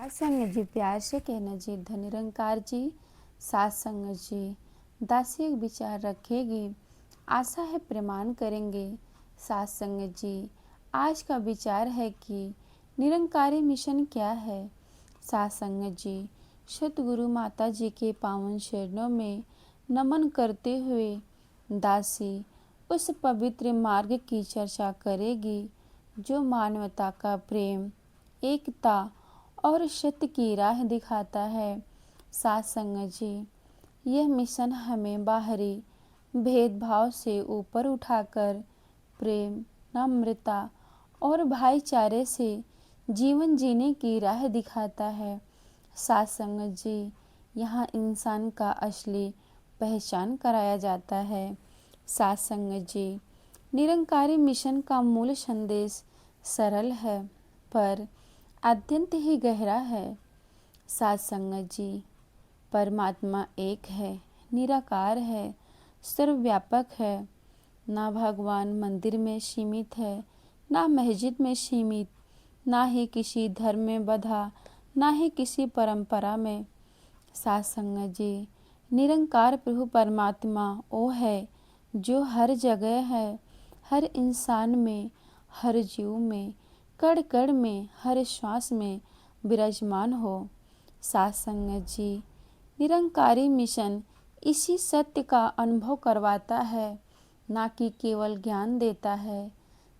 संग जी प्यार से कहना जी धनिरंकार जी। सात संग जी दासी एक विचार रखेगी, आशा है प्रमाण करेंगे। सात संग जी आज का विचार है कि निरंकारी मिशन क्या है। सात संग जी सतगुरु माता जी के पावन चरणों में नमन करते हुए दासी उस पवित्र मार्ग की चर्चा करेगी जो मानवता का प्रेम, एकता और सत्य की राह दिखाता है। सात संग जी यह मिशन हमें बाहरी भेदभाव से ऊपर उठाकर प्रेम, नम्रता और भाईचारे से जीवन जीने की राह दिखाता है। सात संग जी यहाँ इंसान का असली पहचान कराया जाता है। सात संग जी निरंकारी मिशन का मूल संदेश सरल है पर अत्यंत ही गहरा है। सात संगत जी परमात्मा एक है, निराकार है, सर्वव्यापक है। ना भगवान मंदिर में सीमित है, ना मस्जिद में सीमित, ना ही किसी धर्म में बंधा, ना ही किसी परंपरा में। सात संगत जी निरंकार प्रभु परमात्मा वो है जो हर जगह है, हर इंसान में, हर जीव में, कण कण में, हर श्वास में विराजमान हो। सात संगत जी निरंकारी मिशन इसी सत्य का अनुभव करवाता है, ना कि केवल ज्ञान देता है।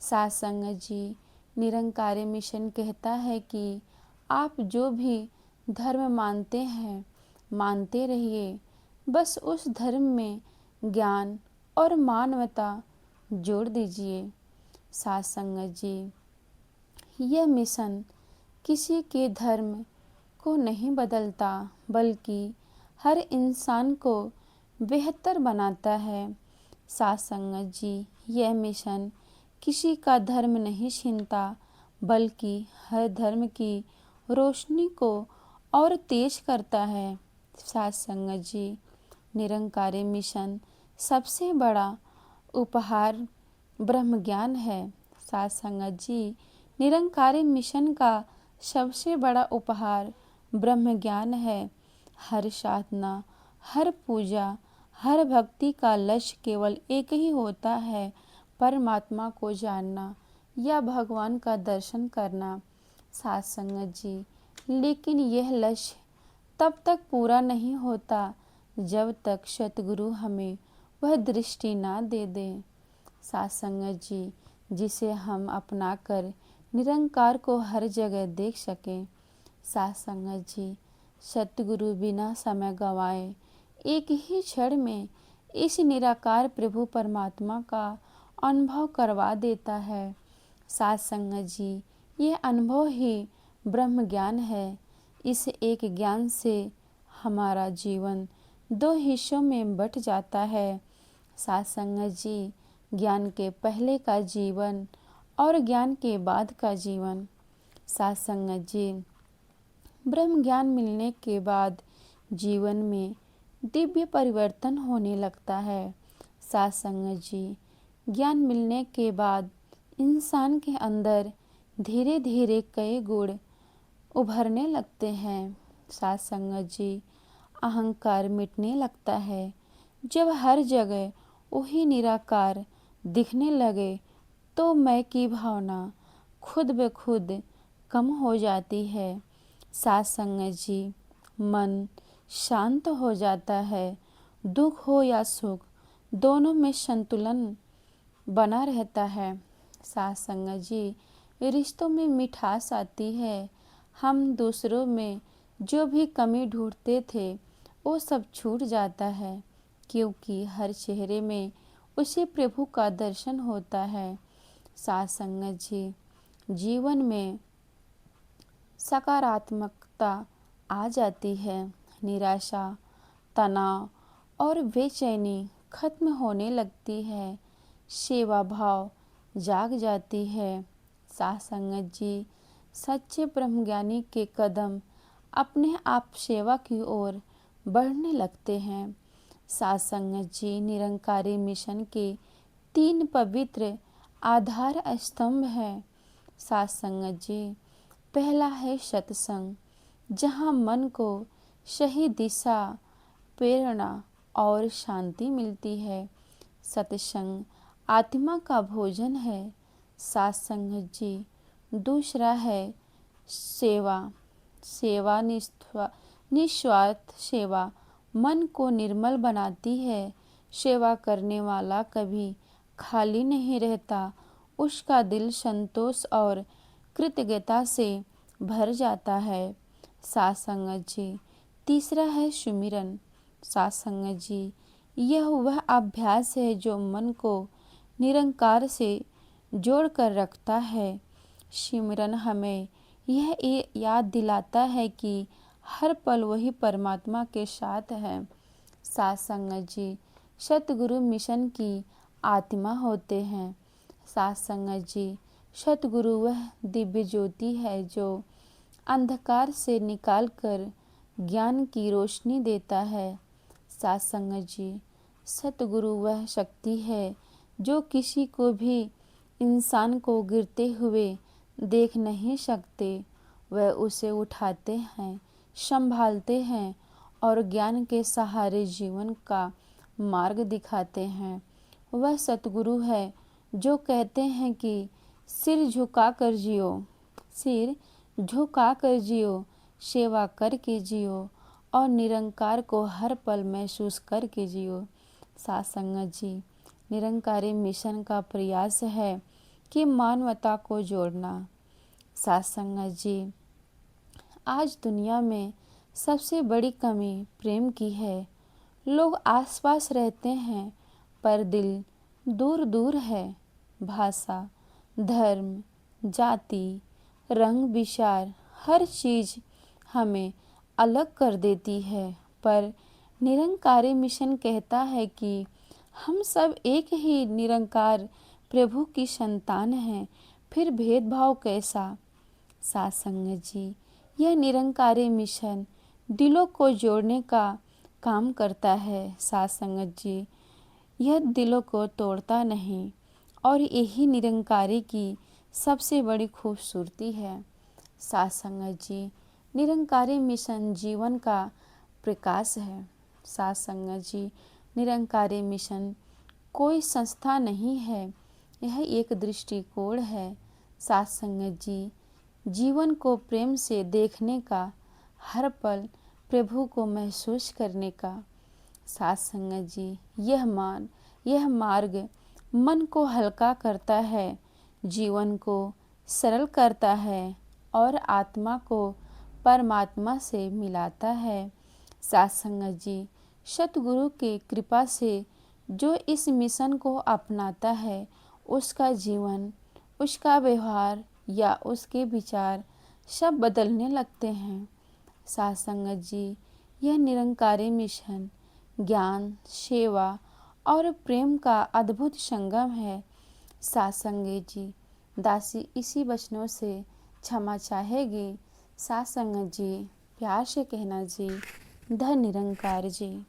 सात संगत जी निरंकारी मिशन कहता है कि आप जो भी धर्म मानते हैं मानते रहिए, बस उस धर्म में ज्ञान और मानवता जोड़ दीजिए। सात संगत जी यह मिशन किसी के धर्म को नहीं बदलता बल्कि हर इंसान को बेहतर बनाता है। सात संगत जी यह मिशन किसी का धर्म नहीं छीनता बल्कि हर धर्म की रोशनी को और तेज करता है। सात संगत जी निरंकारी मिशन सबसे बड़ा उपहार ब्रह्म ज्ञान है। सात संगत जी निरंकारी मिशन का सबसे बड़ा उपहार ब्रह्म ज्ञान है। हर साधना, हर पूजा, हर भक्ति का लक्ष्य केवल एक ही होता है, परमात्मा को जानना या भगवान का दर्शन करना। सात संगत जी लेकिन यह लक्ष्य तब तक पूरा नहीं होता जब तक सतगुरु हमें वह दृष्टि ना दे दे। सात संगत जी जिसे हम अपनाकर निरंकार को हर जगह देख सकें। सात संगत जी सतगुरु बिना समय गंवाए एक ही क्षण में इस निराकार प्रभु परमात्मा का अनुभव करवा देता है। सात संगत जी यह अनुभव ही ब्रह्म ज्ञान है। इस एक ज्ञान से हमारा जीवन दो हिस्सों में बंट जाता है। सात संगत जी ज्ञान के पहले का जीवन और ज्ञान के बाद का जीवन। सात संगत जी ब्रह्म ज्ञान मिलने के बाद जीवन में दिव्य परिवर्तन होने लगता है। सात संगत जी ज्ञान मिलने के बाद इंसान के अंदर धीरे धीरे कई गुण उभरने लगते हैं। सात संगत जी अहंकार मिटने लगता है। जब हर जगह वही निराकार दिखने लगे तो मैं की भावना खुद ब खुद कम हो जाती है। सात संगत जी मन शांत हो जाता है। दुख हो या सुख दोनों में संतुलन बना रहता है। सात संगत जी रिश्तों में मिठास आती है। हम दूसरों में जो भी कमी ढूंढते थे वो सब छूट जाता है क्योंकि हर चेहरे में उसी प्रभु का दर्शन होता है। सात संगत जी जीवन में सकारात्मकता आ जाती है। निराशा, तनाव और बेचैनी खत्म होने लगती है। सेवा भाव जाग जाती है। सात संगत जी सच्चे ब्रह्मज्ञानी के कदम अपने आप सेवा की ओर बढ़ने लगते हैं। सात संगत जी निरंकारी मिशन के तीन पवित्र आधार स्तंभ हैं। सात संगत जी पहला है सत्संग, जहाँ मन को सही दिशा, प्रेरणा और शांति मिलती है। सत्संग आत्मा का भोजन है। सत्संग जी। दूसरा है सेवा। सेवा निस्वार्थ सेवा मन को निर्मल बनाती है। सेवा करने वाला कभी खाली नहीं रहता, उसका दिल संतोष और कृतज्ञता से भर जाता है। सत्संग जी। तीसरा है सुमिरन। सत्संग जी। यह वह अभ्यास है जो मन को निरंकार से जोड़ कर रखता है। सिमरन हमें यह याद दिलाता है कि हर पल वही परमात्मा के साथ है। सत्संग जी। सतगुरु मिशन की आत्मा होते हैं। सत्संग जी। सतगुरु वह दिव्य ज्योति है जो अंधकार से निकालकर ज्ञान की रोशनी देता है। सत्संग जी। सतगुरु वह शक्ति है जो किसी को भी इंसान को गिरते हुए देख नहीं सकते, वह उसे उठाते हैं, संभालते हैं और ज्ञान के सहारे जीवन का मार्ग दिखाते हैं। वह सतगुरु है जो कहते हैं कि सिर झुका कर जियो, सिर झुका कर जियो, सेवा करके जियो और निरंकार को हर पल महसूस करके जियो। सत्संग जी। निरंकारी मिशन का प्रयास है कि मानवता को जोड़ना। सत्संग जी। आज दुनिया में सबसे बड़ी कमी प्रेम की है। लोग आसपास रहते हैं पर दिल दूर दूर है। भाषा, धर्म, जाति, रंग, विचार हर चीज़ हमें अलग कर देती है, पर निरंकारी मिशन कहता है कि हम सब एक ही निरंकार प्रभु की संतान हैं, फिर भेदभाव कैसा। सत्संग जी। यह निरंकारी मिशन दिलों को जोड़ने का काम करता है। सत्संग जी। यह दिलों को तोड़ता नहीं और यही निरंकारी की सबसे बड़ी खूबसूरती है। सत्संग जी। निरंकारी मिशन जीवन का प्रकाश है। सत्संग जी। निरंकारी मिशन कोई संस्था नहीं है, यह एक दृष्टिकोण है। सत्संग जी। जीवन को प्रेम से देखने का, हर पल प्रभु को महसूस करने का। सत्संग जी। यह मार्ग मन को हल्का करता है, जीवन को सरल करता है और आत्मा को परमात्मा से मिलाता है। सत्संग जी। सतगुरु के कृपा से जो इस मिशन को अपनाता है, उसका जीवन, उसका व्यवहार या उसके विचार सब बदलने लगते हैं। सत्संग जी। यह निरंकारी मिशन ज्ञान, सेवा और प्रेम का अद्भुत संगम है। सत्संग जी। दासी इसी वचनों से क्षमा चाहेगी। सत्संग जी। प्यार से कहना जी। धन निरंकार जी।